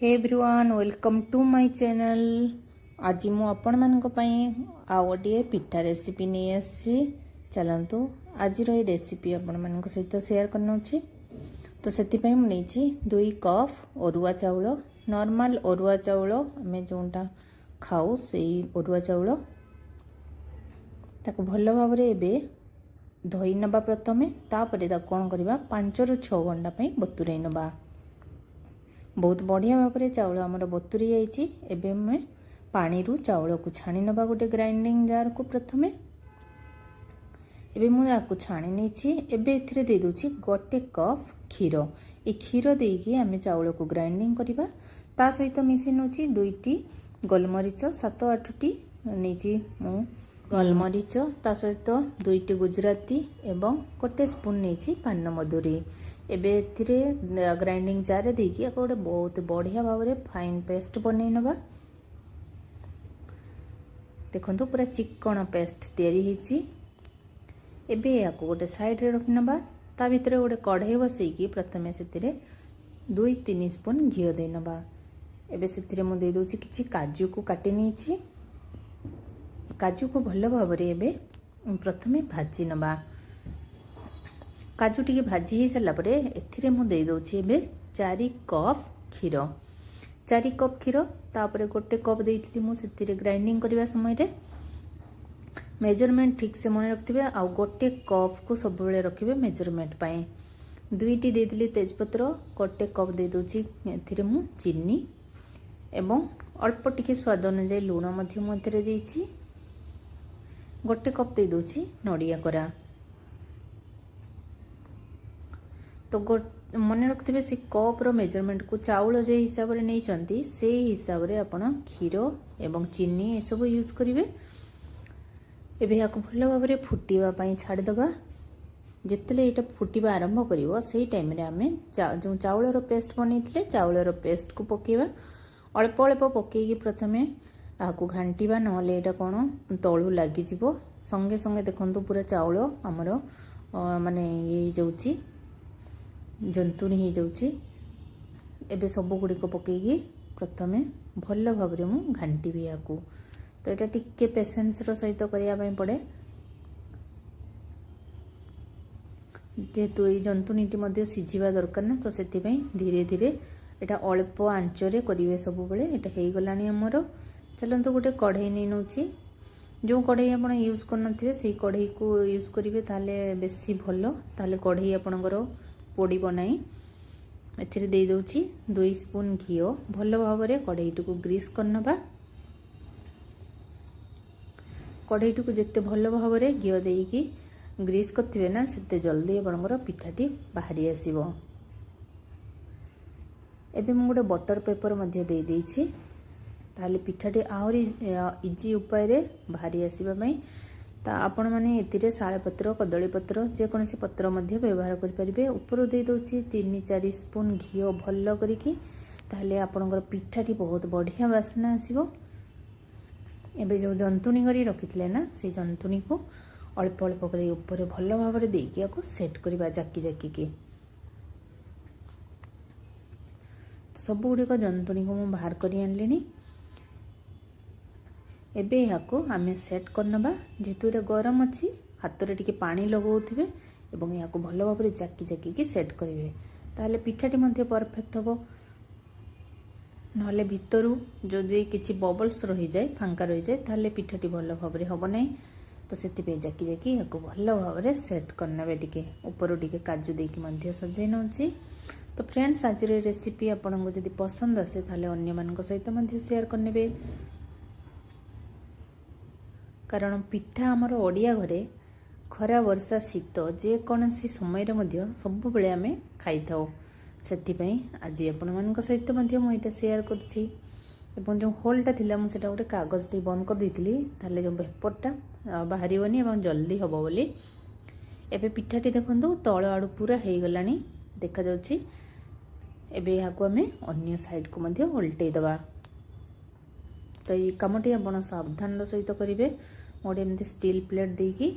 Hey everyone welcome to my channel. आज मु आपण मानक पई आ गोटे पिठा रेसिपी नहीं आसी। चलतु आज ये रेसिपी आपण मानक सहित शेयर करनोछि। तो सेति पई मु नेछि 2 कप अरुआ चाउल, नॉर्मल अरुआ चाउल आमे जोंटा खाऊ सेई अरुआ चाउल ताको भल भाव रे एबे धोई नबा प्रथमे, तापरे ता कोन करबा 5 रु 6 घंटा पई बतुरै नबा। बहुत बढ़िया भाव में चाउल आमर बतुरी जाइए। एबे मैं पानी रू चाउल को छाणी नबा गोटे ग्राइंडिंग जार को प्रथमे। एबे मुझे आपको छाणी नहीं। एबे एथिरे दे दूची गोटे कप क्षीर। ए क्षीर देकी आमे चाउल को ग्राइंडिंग करबा। ता सहित मिसी नउची 2टी गोलमरीच 7-8टी नीची मु गोलमरीच, ता सहित 2टी गुजराती एवं गोटे स्पून नीची पान मधुरी। एबे एथिरे ग्राइंडिंग जार देकी गोटे बहुत बढ़िया भाव में फाइन पेस्ट बनै नबा। देखंतु पूरा चिकन पेस्ट तैयारी हेची। एबे याको गोटे साइड रे रखि नबा। ता भितरे गोटे कढ़ाई बसैकी प्रथमे सेतिरे 2-3 स्पून घी दे नबा। एबे सेतिरे मु दे दोची किछि काजू को काटि नीची। काजू को भल भाव में एबे प्रथमे भाजी नबा। काजू टी भाजी हो सारा पर एथिरे मु दे दोची एबे 4 कप क्षीर। 4 कप क्षीर तापर गोटे कप देइथिली मु सेतिरे ग्राइंडिंग करबा समय रे मेजरमेंट ठीक से मन रखिबे। आ गोटे कप को सब बेले रखिबे मेजरमेंट पाए। 2टी देइथिली तेजपत्र, गोटे कप दे दोची एथिरे मु चीनी एवं अल्प टिके स्वाद अनुसार लूण मध्य मु एथिरे देइछि। गोटे कप दे दोची नडिया कोरा। तो मन रखिथे से कप रो मेजरमेंट को चाउल जे हिसाब रे नहीं चंती से हिसाब रे आपण क्षीर एवं चीनी ए सब यूज करिवे। एबे याको भल भाव रे फुटीबा पई छाडी दबा। जेतले एटा फुटीबा आरंभ करिवो सेही टाइम रे हमें जो चाउल रो पेस्ट बनेइथिले चाउल रो पेस्ट को पकेबा। अल्प अल्प पकेकी प्रथमे आकु घांटीबा, नहले एटा कोन तळु लागि जिवो। संगे संगे देखंतु पूरा चाउल हमरो माने ये जाउची जंतुणी हो जाउची। एबे सब गुडी को पकेगी प्रथमे भल भाव रे मु घांटी भी याकू। तो एटा टिके पेशेंस रो सहित करिया पई पड़े। जेतु ए जंतुणीटी मध्ये सिझिबा दरकार ना, तो सेति पई धीरे धीरे एटा अल्प आंच रे करिवे सब बेले। एटा हेई गलानी हमरो। चलंतु गोटे कढ़ाई नै नउची। जो कढ़ाई आपण यूज करनथिबे सेही कढ़ाई को यूज करिवे ताले बेसी भलो। ताले कढ़ाई आपणकर पोड़ीब नाई। एथिरे दे दोची 2 स्पून घी। भल भाव में कढ़ाई को ग्रीस करनबा। कढ़ाई को जिते भल भाव में घी देकी ग्रीस करथिबे ना सेते जल्दी आपणकर पिठाटी बाहरी आसीबो। एबे मु गोटे बटर पेपर मध्ये दे देछि ताले पिठाटी आहुरी इजी उपाय रे बाहरी आसीबा पई। ता आपण माने एतिरे शाळे पत्र, कदली पत्र जेकोसी पत्र मध्य व्यवहार करि परिबे। ऊपर दे दोची 3-4 स्पून घी भल करिकी। ताले आपणकर पिठाटी बहुत बढ़िया बासना आसीबो। एबे जो जंतुणी करी रखितले ना से जंतुणी को अल्प अल्प करी ऊपर भल भाव रे देकी याको सेट करबा जाकी जाकी के। सब गुडी को जंतुणी को मु बाहर करी आनलिनी। एबे याको आमे सेट करनबा। जेतु रे गरम अछि हाथ रे टिके पानी लगाउथिबे एवं याको भल भाव रे जाकी जाकी के सेट करिवे। ताले पिठाटी मध्ये परफेक्ट हबो। नहले भितरु जदि किछि बबल्स रहि जाय, फांका रहि जाय, ताले पिठाटी भल भाव रे हबो नै। तो सेति पे जाकी जाकी याको भल भाव रे सेट करनबे। टिके ऊपर टिके काजू देकी मध्ये सजै नउची। तो फ्रेंड्स आज रे रेसिपी आपन को जदि पसंद आसे ताले अन्य मानक सहित मध्ये शेयर करनेबे। कारण पिठा आमर ओडिया घरे खरा वर्षा शीत जेकोसी समय सब बेले आम खाई था। से आज आपण सहित मुझे शेयर करुँची। जो होलटा थिला मुझे गोटे कागज दे बंद कर देती ताले जो पेपरटा बाहर जल्दी हम बोली। एबे पिठाटी देखो तल आड़ू पूरा हो गला देखा जाउची। एबे याको आमे अन्य साइड को मध्य उल्टे दबा। तो ये कामटी आपण सावधान सहित करेंगे। गोटे एमती स्टील प्लेट देकी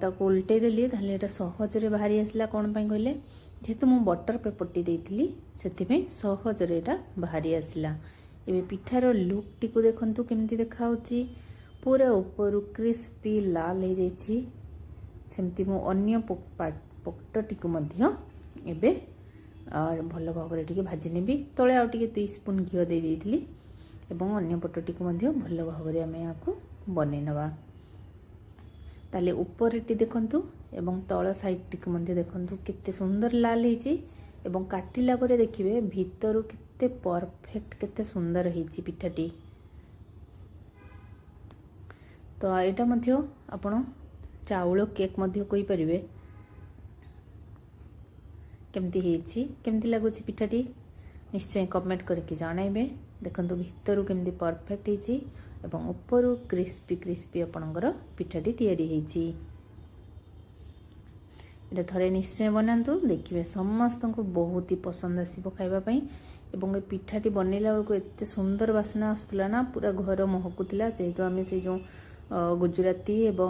ताको उल्टे देली ताले एटा सहज रे बाहरी आसला। कोन पई कहले जेहेतु मु बटर पेपरटी देइथिली सेथिपे सहजरे एटा बाहरी आसिला। एबे पिठार लुक टिकु देखंतु केमती देखा होची पूरा ऊपर क्रिस्पी लाल हो जाइछि। सेमती मु अन्य पटटिकु मध्य एबे भल भाव भाजी नेबी। तले आउ टिके 2 स्पून घिओ दे देइथिली एवं अन्य पटटिकु मध्य भल भाव आमे याकू बनै नबा। ताले ऊपर टी देखंतु एवं तळ साइड टिकु मध्य देखंतु केते सुंदर लाल हेची एवं काटिला परे देखिबे भीतरु केते परफेक्ट केते सुंदर हेची पिठाटी। तो एटा मध्य आपण चाउल केक मध्य कोइ परिबे केमती हेची केमती लागुची पिठाटी निश्चय कमेंट करके जणाइबे। देखंतु भीतरु केमती परफेक्ट हेची एवं ऊपर क्रिस्पी क्रिस्पी आपणकर पिठाटी तैयारी हेची। एटा थरे निश्चय बनातु देखिबे समस्त को बहुत ही पसंद आसीबो खाइबा पई। एवं ए पिठाटी बनैला बेलको एते सुंदर वासना आसुतला ना पूरा घर महकुतला। जेहेतु आमे से जो गुजराती एवं